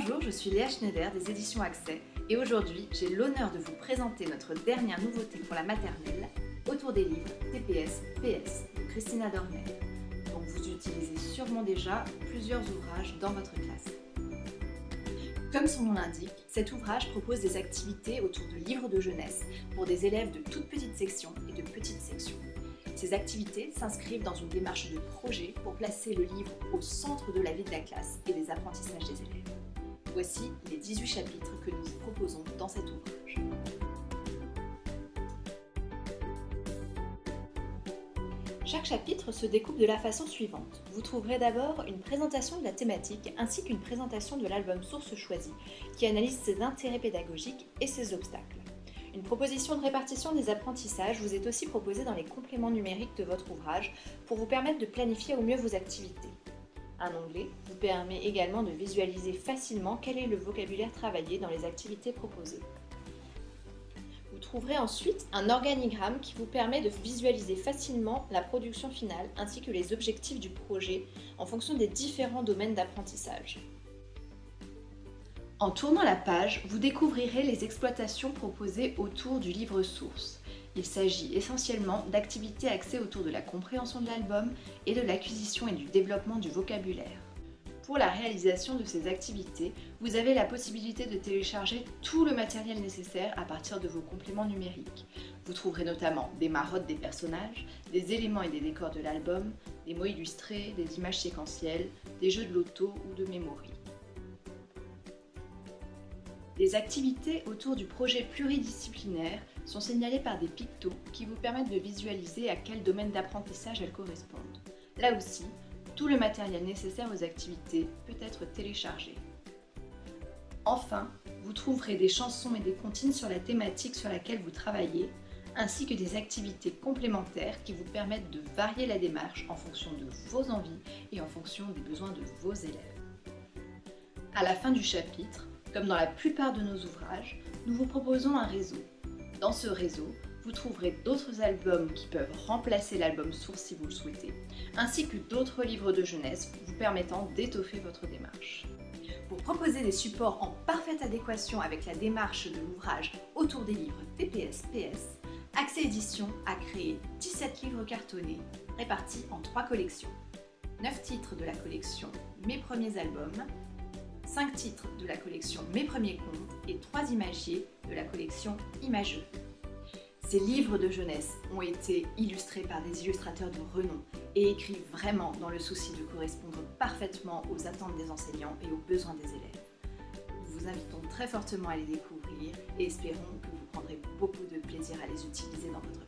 Bonjour, je suis Léa Schneider des éditions Accès et aujourd'hui j'ai l'honneur de vous présenter notre dernière nouveauté pour la maternelle autour des livres TPS PS de Christina Dormer. Donc vous utilisez sûrement déjà plusieurs ouvrages dans votre classe. Comme son nom l'indique, cet ouvrage propose des activités autour de livres de jeunesse pour des élèves de toutes petites sections et de petites sections. Ces activités s'inscrivent dans une démarche de projet pour placer le livre au centre de la vie de la classe et des apprentissages des élèves. Voici les 18 chapitres que nous vous proposons dans cet ouvrage. Chaque chapitre se découpe de la façon suivante. Vous trouverez d'abord une présentation de la thématique ainsi qu'une présentation de l'album source choisi qui analyse ses intérêts pédagogiques et ses obstacles. Une proposition de répartition des apprentissages vous est aussi proposée dans les compléments numériques de votre ouvrage pour vous permettre de planifier au mieux vos activités. Un onglet vous permet également de visualiser facilement quel est le vocabulaire travaillé dans les activités proposées. Vous trouverez ensuite un organigramme qui vous permet de visualiser facilement la production finale ainsi que les objectifs du projet en fonction des différents domaines d'apprentissage. En tournant la page, vous découvrirez les exploitations proposées autour du livre source. Il s'agit essentiellement d'activités axées autour de la compréhension de l'album et de l'acquisition et du développement du vocabulaire. Pour la réalisation de ces activités, vous avez la possibilité de télécharger tout le matériel nécessaire à partir de vos compléments numériques. Vous trouverez notamment des marottes des personnages, des éléments et des décors de l'album, des mots illustrés, des images séquentielles, des jeux de loto ou de memory. Les activités autour du projet pluridisciplinaire sont signalées par des pictos qui vous permettent de visualiser à quel domaine d'apprentissage elles correspondent. Là aussi, tout le matériel nécessaire aux activités peut être téléchargé. Enfin, vous trouverez des chansons et des comptines sur la thématique sur laquelle vous travaillez, ainsi que des activités complémentaires qui vous permettent de varier la démarche en fonction de vos envies et en fonction des besoins de vos élèves. À la fin du chapitre, comme dans la plupart de nos ouvrages, nous vous proposons un réseau. Dans ce réseau, vous trouverez d'autres albums qui peuvent remplacer l'album source si vous le souhaitez, ainsi que d'autres livres de jeunesse vous permettant d'étoffer votre démarche. Pour proposer des supports en parfaite adéquation avec la démarche de l'ouvrage autour des livres TPS-PS, Accès Éditions a créé 17 livres cartonnés répartis en 3 collections. 9 titres de la collection Mes premiers albums, 5 titres de la collection Mes premiers contes et 3 imagiers de la collection Imageux. Ces livres de jeunesse ont été illustrés par des illustrateurs de renom et écrits vraiment dans le souci de correspondre parfaitement aux attentes des enseignants et aux besoins des élèves. Nous vous invitons très fortement à les découvrir et espérons que vous prendrez beaucoup de plaisir à les utiliser dans votre